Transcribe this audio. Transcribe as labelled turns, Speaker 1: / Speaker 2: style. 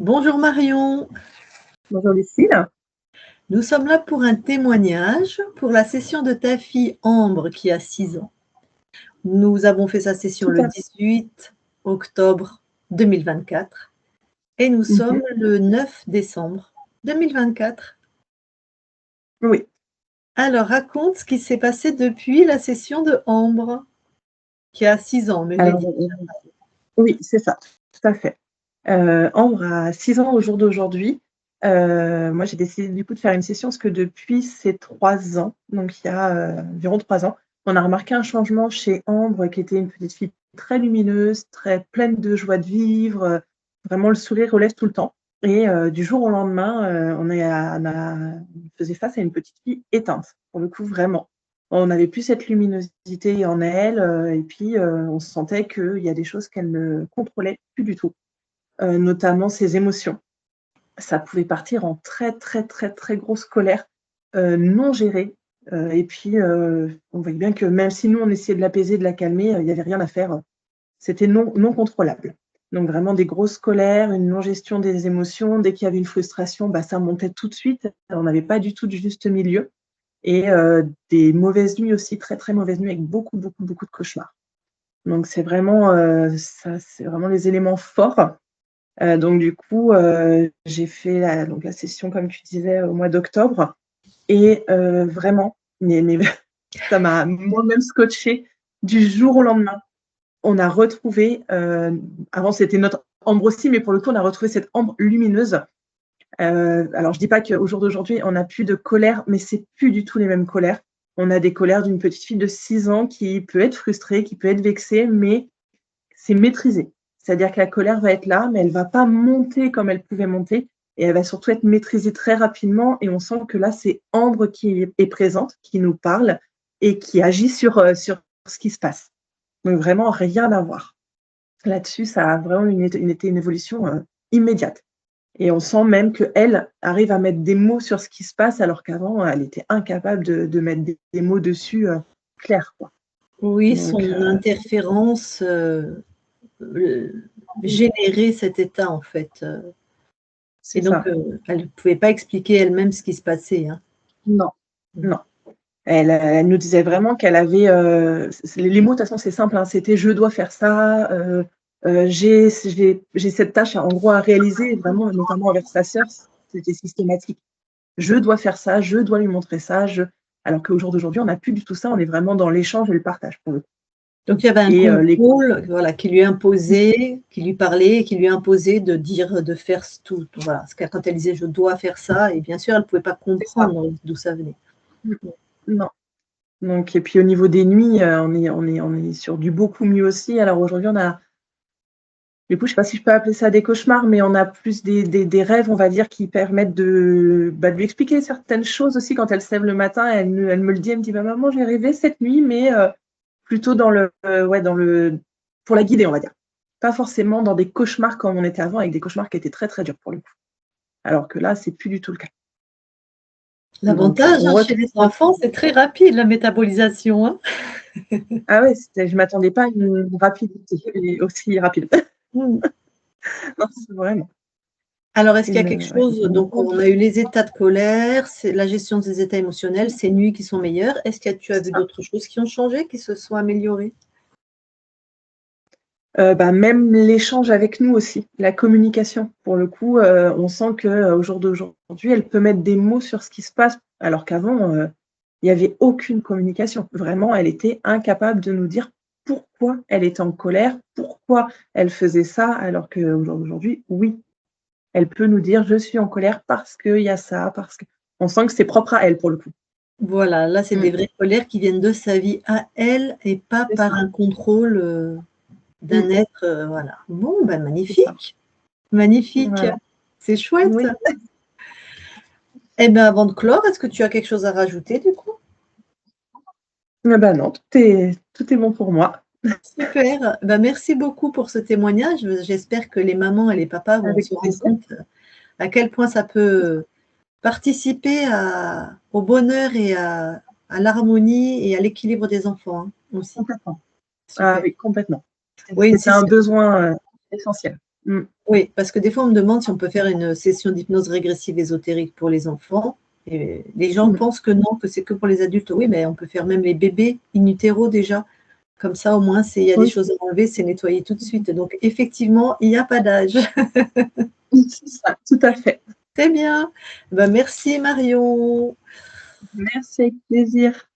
Speaker 1: Bonjour Marion,
Speaker 2: Bonjour Lucille.
Speaker 1: nous sommes là pour un témoignage pour la session de ta fille Ambre qui a 6 ans. Nous avons fait sa session
Speaker 2: Tout
Speaker 1: le
Speaker 2: à
Speaker 1: 18 octobre 2024 et nous
Speaker 2: fait.
Speaker 1: sommes le 9 décembre 2024.
Speaker 2: Oui.
Speaker 1: Alors raconte ce qui s'est passé depuis la session de Ambre qui a 6 ans, mais j'ai
Speaker 2: Alors,
Speaker 1: dit.
Speaker 2: oui, c'est ça, tout à fait. Ambre a 6 ans au jour d'aujourd'hui. Moi, j'ai décidé du coup de faire une session parce que depuis ses 3 ans, donc il y a environ 3 ans, on a remarqué un changement chez Ambre qui était une petite fille très lumineuse, très pleine de joie de vivre, vraiment le sourire aux lèvres tout le temps. Et du jour au lendemain, on faisait face à une petite fille éteinte, pour le coup, vraiment. On n'avait plus cette luminosité en elle, et puis on sentait qu'il y a des choses qu'elle ne contrôlait plus du tout, notamment ses émotions. Ça pouvait partir en très, très, très, très grosse colère, non gérée, et puis on voyait bien que même si nous, on essayait de l'apaiser, de la calmer, il n'y avait rien à faire, c'était non contrôlable. Donc vraiment des grosses colères, une non-gestion des émotions. Dès qu'il y avait une frustration, ça montait tout de suite. On n'avait pas du tout de juste milieu. Et des mauvaises nuits aussi, très, très mauvaises nuits avec beaucoup, beaucoup, beaucoup de cauchemars. Donc c'est vraiment ça, c'est vraiment les éléments forts. Donc du coup, j'ai fait la session, comme tu disais, au mois d'octobre. Et vraiment, mais ça m'a moi-même scotché du jour au lendemain. On a retrouvé, avant c'était notre Ambre aussi, mais pour le coup, on a retrouvé cette Ambre lumineuse. Alors, je dis pas qu'au jour d'aujourd'hui, on n'a plus de colère, mais c'est plus du tout les mêmes colères. On a des colères d'une petite fille de 6 ans qui peut être frustrée, qui peut être vexée, mais c'est maîtrisé. C'est-à-dire que la colère va être là, mais elle va pas monter comme elle pouvait monter, et elle va surtout être maîtrisée très rapidement. Et on sent que là, c'est Ambre qui est présente, qui nous parle et qui agit sur ce qui se passe. Donc vraiment rien à voir. Là-dessus, ça a vraiment été une évolution immédiate. Et on sent même qu'elle arrive à mettre des mots sur ce qui se passe, alors qu'avant, elle était incapable de mettre des mots dessus clairs, quoi.
Speaker 1: Oui,
Speaker 2: Donc,
Speaker 1: son interférence générait cet état en fait.
Speaker 2: c'est
Speaker 1: Et donc,
Speaker 2: ça.
Speaker 1: elle ne pouvait pas expliquer elle-même ce qui se passait, hein.
Speaker 2: Non, non. Elle nous disait vraiment qu'elle avait les mots, de toute façon, c'est simple, hein, c'était je dois faire ça, j'ai cette tâche en gros à réaliser, vraiment, notamment avec sa sœur, c'était systématique. Je dois faire ça, je dois lui montrer ça, alors qu'au jour d'aujourd'hui, on n'a plus du tout ça, on est vraiment dans l'échange et le partage pour le coup.
Speaker 1: Donc il y avait un
Speaker 2: Et
Speaker 1: contrôle, voilà, qui lui imposait, qui lui parlait et qui lui imposait de dire, de faire tout. Voilà. Parce que quand elle disait je dois faire ça, et bien sûr, elle ne pouvait pas
Speaker 2: c'est ça.
Speaker 1: comprendre d'où ça venait.
Speaker 2: Non. Donc, et puis au niveau des nuits, on est sur du beaucoup mieux aussi. Alors aujourd'hui, on a, du coup, je ne sais pas si je peux appeler ça des cauchemars, mais on a plus des rêves, on va dire, qui permettent de lui expliquer certaines choses aussi. Quand elle se lève le matin, elle me le dit, elle me dit, maman, j'ai rêvé cette nuit, mais plutôt pour la guider, on va dire. Pas forcément dans des cauchemars comme on était avant, avec des cauchemars qui étaient très, très durs pour le coup. Alors que là, c'est plus du tout le cas.
Speaker 1: L'avantage chez les enfants, c'est très rapide la métabolisation, hein.
Speaker 2: Ah ouais, je ne m'attendais pas à une rapidité aussi rapide. Non, c'est vraiment.
Speaker 1: Alors, est-ce qu'il y a quelque chose, donc on a eu les états de colère, c'est la gestion des états émotionnels, ces nuits qui sont meilleures. Est-ce que tu as vu d'autres choses qui ont changé, qui se sont améliorées?
Speaker 2: Même l'échange avec nous aussi, la communication. Pour le coup, on sent qu'au jour d'aujourd'hui, elle peut mettre des mots sur ce qui se passe, alors qu'avant, il n'y avait aucune communication. Vraiment, elle était incapable de nous dire pourquoi elle était en colère, pourquoi elle faisait ça, alors qu'au jour d'aujourd'hui, oui, elle peut nous dire: «Je suis en colère parce qu'il y a ça», parce que on sent que c'est propre à elle, pour le coup.
Speaker 1: Voilà, là, c'est des vraies colères qui viennent de sa vie à elle et pas
Speaker 2: C'est
Speaker 1: par
Speaker 2: ça.
Speaker 1: un contrôle d'un être, voilà. Bon,
Speaker 2: C'est ça.
Speaker 1: magnifique, magnifique,
Speaker 2: Voilà.
Speaker 1: c'est chouette.
Speaker 2: Oui.
Speaker 1: Eh bien, avant de clore, est-ce que tu as quelque chose à rajouter du coup?
Speaker 2: Non, tout est bon pour moi.
Speaker 1: Super, merci beaucoup pour ce témoignage. J'espère que les mamans et les papas vont
Speaker 2: Avec
Speaker 1: se rendre
Speaker 2: plaisir.
Speaker 1: compte à quel point ça peut participer au bonheur et à l'harmonie et à l'équilibre des enfants, hein, aussi.
Speaker 2: Complètement. Ah
Speaker 1: Super.
Speaker 2: oui, complètement.
Speaker 1: Oui, une
Speaker 2: C'était un
Speaker 1: session
Speaker 2: besoin essentiel.
Speaker 1: Oui, parce que des fois, on me demande si on peut faire une session d'hypnose régressive ésotérique pour les enfants. Et les gens pensent que non, que c'est que pour les adultes. Oui, mais on peut faire même les bébés in utero déjà. Comme ça, au moins, s'il y a des choses à enlever, c'est nettoyé tout de suite. Donc, effectivement, il n'y a pas d'âge.
Speaker 2: C'est ça, tout à fait.
Speaker 1: Très bien. Ben, merci Marion.
Speaker 2: Merci, avec plaisir.